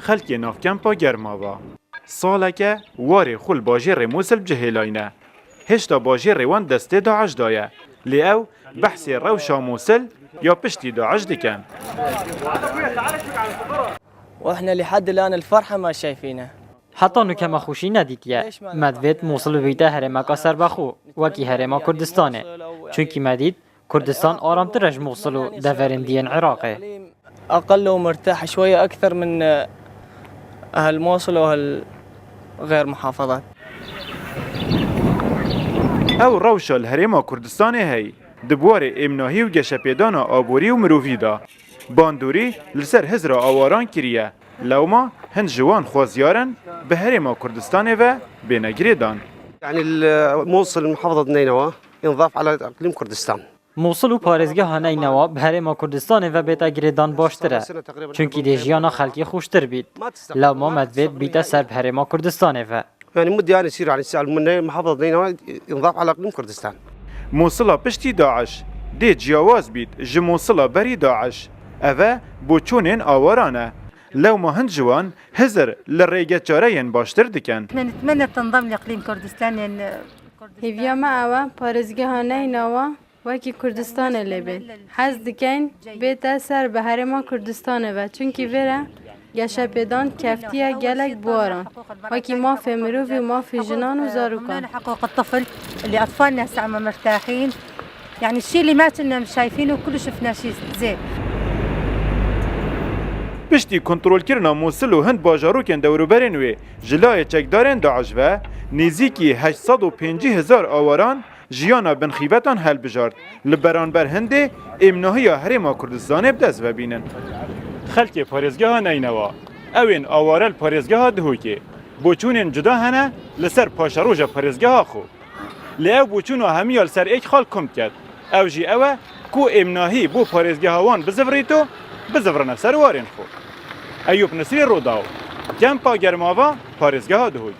خلکی ناف کمپا گرماوا. ساله که واری خول باجر موسل بجهیلاینه. هشتا باجر وان دسته داعش دایه. لیو بحثی روشا موسل یا پشتی داعش دکن. واحنا لحد الان الفرحه ما شايفينها. حتی نکم خوشی ندیدیه. مدوید موصل بیده هرما سر بخو وکی هرما کردستانه. چونکی مدید کردستان آرامترش موصل و دفرندین عراقه. اقل ومرتاح شويه اكثر من اهل موصل واهل غير محافظات. او روشا الهرما کردستانه هی. دبوار امناهی و گشپیدان آبوری و مروفیدا. باندوری لسر هزر آواران کریه. لوما هن جوان خوازيارن بهرما كردستان و بنجريدان. يعني موصل محافظة نينوى ينضاف على اقليم كردستان. موصل و پارێزگەها نینەوە بهرێما کوردستانê ve bêta girêdan baştir e çunkî dê jiyana xelkî xuştir bît lewma medvêd bîte ser herêma Kurdistanê ve. يعني مدة يعني يصير يعني من محافظة نينوى ينضاف على اقليم كردستان. موصلا پشتی داعش دê ciyawaz bît ji موصلا berî daعش ev bo çûnên awaran e. لو ما هند جوان هزر للريجة جاريين باشتر دكان. نتمنى تنضم لإقليم كردستان لأن هيفيا معوا بارزجها نينوا وكي كردستان الليبل حز دكان بيت أثر بهرما كردستان و چونكي فيرا گشپیدان کفتیه گلک بواران وكي ما في مروفي وما في جنان وزاروكان. حقوق الطفل اللي أطفالنا هسه مرتاحين يعني الشيء اللي ما كنا مش شايفينه كله شفناه شيء زين. پشتی کنترل کردن موصل و هند باجاروکن دوروبرین و جلای چکدارن داعش و نزدیکی 850,000 آواران جیانا بنخیبتان هل بجارد لبرانبر هنده امناهی هرما کردستان بدست و بینن. خلک پارێزگەها نینەوە ئەوێن ئاوارە پارێزگەها دهۆکێ بۆچوونێن جدا هەنە لەسەر پاشەڕۆژە پارێزگەها خۆ لە ئەو بۆچوونە هەمیال سەر ئێک خاڵ کۆم کرد ئەو ژی ئەوە کو ئێمناهی بۆ پارێزگەهاوان بزڤڕێتۆ بزڤڕنە سەر وارێن خۆ ئەیوب نسری ڕۆداو کەمپا گەرماوە پارێزگەها دهۆی